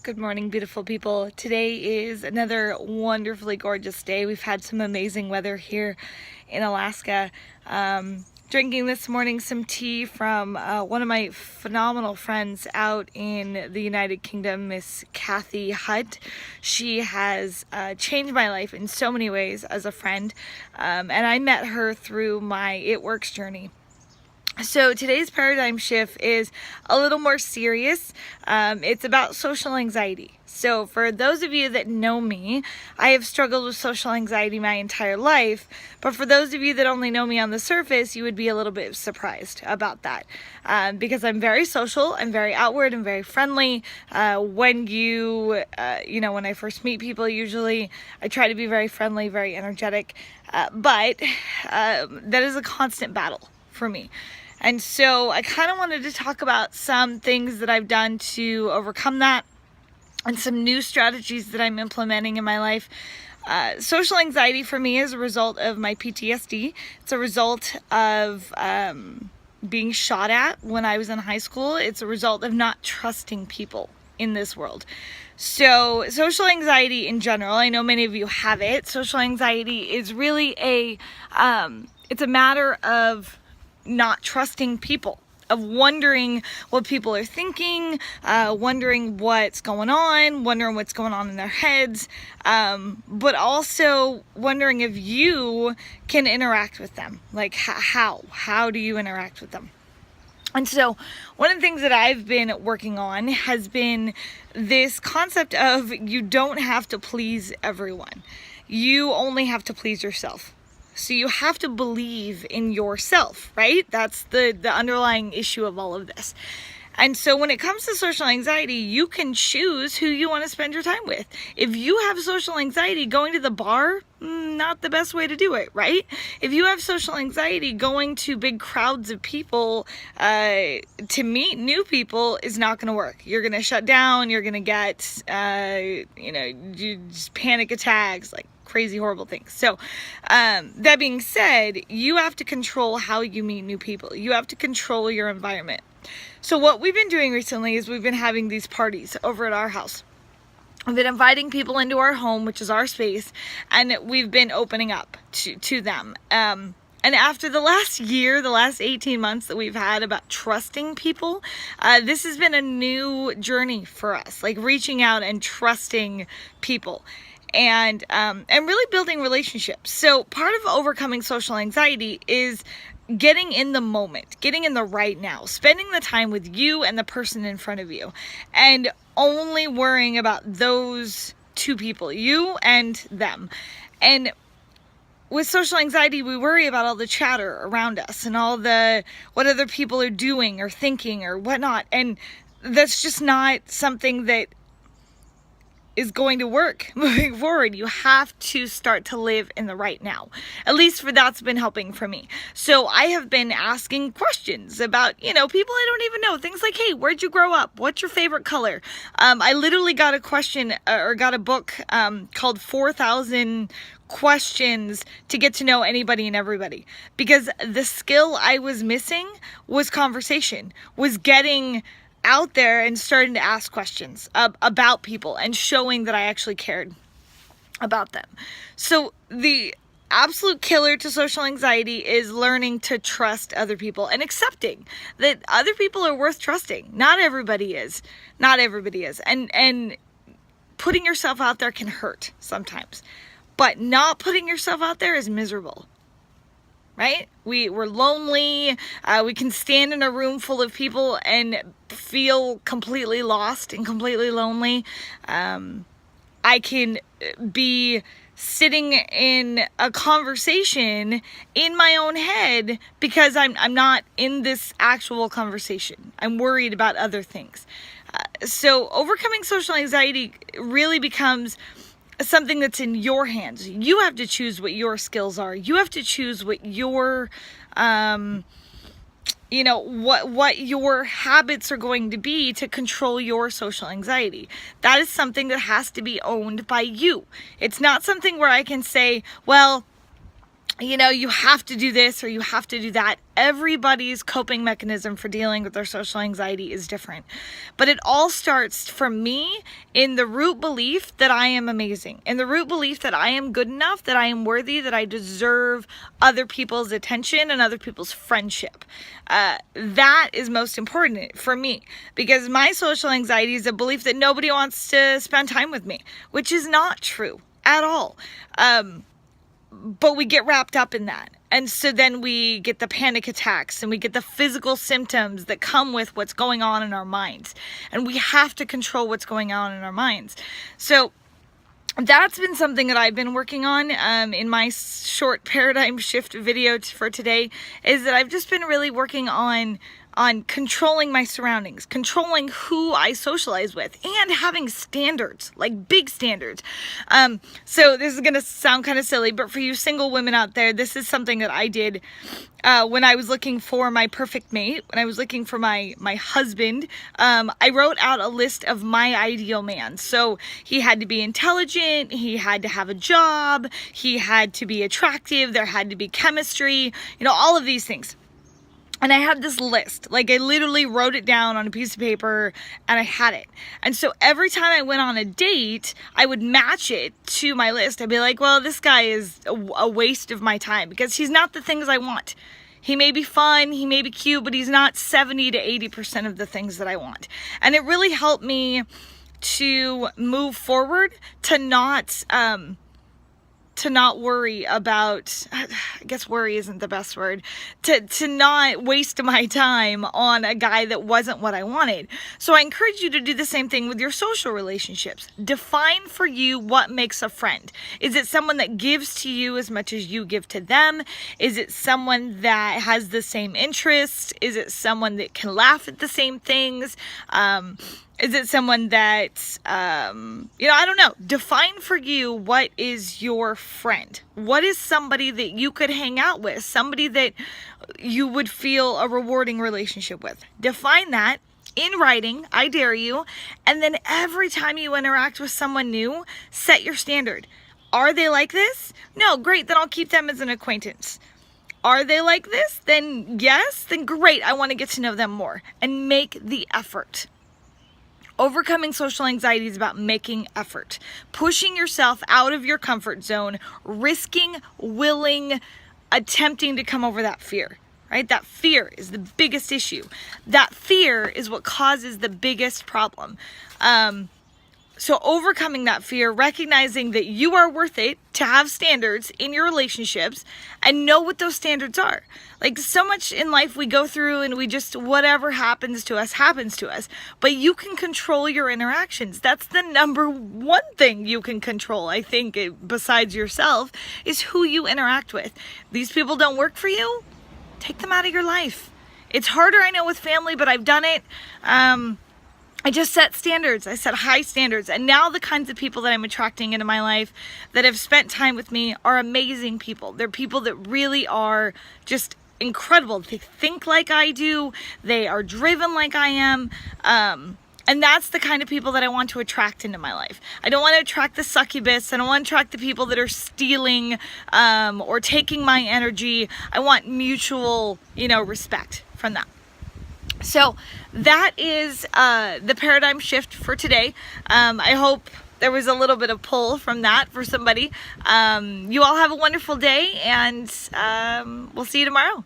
Good morning, beautiful people. Today is another wonderfully gorgeous day. We've had some amazing weather here in Alaska. Drinking this morning some tea from one of my phenomenal friends out in the United Kingdom, Miss Kathy Hutt. She has changed my life in so many ways as a friend, and I met her through my It Works journey. So today's paradigm shift is a little more serious. It's about social anxiety. So for those of you that know me, I have struggled with social anxiety my entire life. But for those of you that only know me on the surface, you would be a little bit surprised about that. Because I'm very social, I'm very outward, and very friendly. When when I first meet people, usually I try to be very friendly, very energetic. But that is a constant battle for me. And so I kind of wanted to talk about some things that I've done to overcome that and some new strategies that I'm implementing in my life. Social anxiety for me is a result of my PTSD. It's a result of being shot at when I was in high school. It's a result of not trusting people in this world. So social anxiety in general, I know many of you have it. Social anxiety is really it's a matter of not trusting people, of wondering what people are thinking, wondering what's going on in their heads, but also wondering if you can interact with them. Like how do you interact with them? And so one of the things that I've been working on has been this concept of you don't have to please everyone. You only have to please yourself. So you have to believe in yourself, right? That's the underlying issue of all of this. And so when it comes to social anxiety, you can choose who you want to spend your time with. If you have social anxiety, going to the bar, not the best way to do it, right? If you have social anxiety, going to big crowds of people to meet new people is not going to work. You're going to shut down. You're going to get, just panic attacks, like crazy, horrible things. So that being said, you have to control how you meet new people. You have to control your environment. So what we've been doing recently is we've been having these parties over at our house. We've been inviting people into our home, which is our space, and we've been opening up to them. And after the last 18 months that we've had about trusting people, this has been a new journey for us, like reaching out and trusting people. And really building relationships. So part of overcoming social anxiety is getting in the moment, getting in the right now, spending the time with you and the person in front of you, and only worrying about those two people, you and them. And with social anxiety, we worry about all the chatter around us and all the what other people are doing or thinking or whatnot. And that's just not something that is going to work moving forward. You have to start to live in the right now. At least that's been helping for me. So I have been asking questions about, people I don't even know. Things like, hey, where'd you grow up? What's your favorite color? I literally got a question or got a book called 4,000 Questions to get to know anybody and everybody, because the skill I was missing was conversation, was getting out there and starting to ask questions about people and showing that I actually cared about them. So the absolute killer to social anxiety is learning to trust other people and accepting that other people are worth trusting. Not everybody is. And putting yourself out there can hurt sometimes. But not putting yourself out there is miserable. Right? We're lonely. We can stand in a room full of people and feel completely lost and completely lonely. I can be sitting in a conversation in my own head because I'm not in this actual conversation. I'm worried about other things. So overcoming social anxiety really becomes something that's in your hands. You have to choose what your skills are. You have to choose what your what your habits are going to be to control your social anxiety. That is something that has to be owned by you. It's not something where I can say, well, you know, you have to do this or you have to do that. Everybody's coping mechanism for dealing with their social anxiety is different. But it all starts for me in the root belief that I am amazing, in the root belief that I am good enough, that I am worthy, that I deserve other people's attention and other people's friendship. That is most important for me, because my social anxiety is a belief that nobody wants to spend time with me, which is not true at all. But we get wrapped up in that. And so then we get the panic attacks and we get the physical symptoms that come with what's going on in our minds. And we have to control what's going on in our minds. So that's been something that I've been working on in my short paradigm shift video for today, is that I've just been really working on controlling my surroundings, controlling who I socialize with, and having standards, like big standards. So this is going to sound kind of silly, but for you single women out there, this is something that I did when I was looking for my perfect mate, when I was looking for my husband. I wrote out a list of my ideal man. So he had to be intelligent, he had to have a job, he had to be attractive, there had to be chemistry, you know, all of these things. And I had this list, like I literally wrote it down on a piece of paper and I had it. And so every time I went on a date, I would match it to my list. I'd be like, well, this guy is a waste of my time because he's not the things I want. He may be fun, he may be cute, but he's not 70 to 80% of the things that I want. And it really helped me to move forward, to not worry about, I guess worry isn't the best word, to not waste my time on a guy that wasn't what I wanted. So I encourage you to do the same thing with your social relationships. Define for you what makes a friend. Is it someone that gives to you as much as you give to them? Is it someone that has the same interests? Is it someone that can laugh at the same things? Is it someone that, I don't know. Define for you what is your friend. What is somebody that you could hang out with? Somebody that you would feel a rewarding relationship with. Define that in writing, I dare you. And then every time you interact with someone new, set your standard. Are they like this? No, great. Then I'll keep them as an acquaintance. Are they like this? Then yes. Then great. I want to get to know them more. And make the effort. Overcoming social anxiety is about making effort, pushing yourself out of your comfort zone, risking, willing, attempting to come over that fear, right? That fear is the biggest issue. That fear is what causes the biggest problem. So overcoming that fear, recognizing that you are worth it to have standards in your relationships and know what those standards are. Like so much in life we go through and we just, whatever happens to us, happens to us. But you can control your interactions. That's the number one thing you can control, I think, besides yourself, is who you interact with. These people don't work for you, take them out of your life. It's harder, I know, with family, but I've done it. I just set standards. I set high standards. And now the kinds of people that I'm attracting into my life that have spent time with me are amazing people. They're people that really are just incredible. They think like I do. They are driven like I am. And that's the kind of people that I want to attract into my life. I don't want to attract the succubus. I don't want to attract the people that are stealing or taking my energy. I want mutual, respect from that. So that is the paradigm shift for today. I hope there was a little bit of pull from that for somebody. You all have a wonderful day, and we'll see you tomorrow.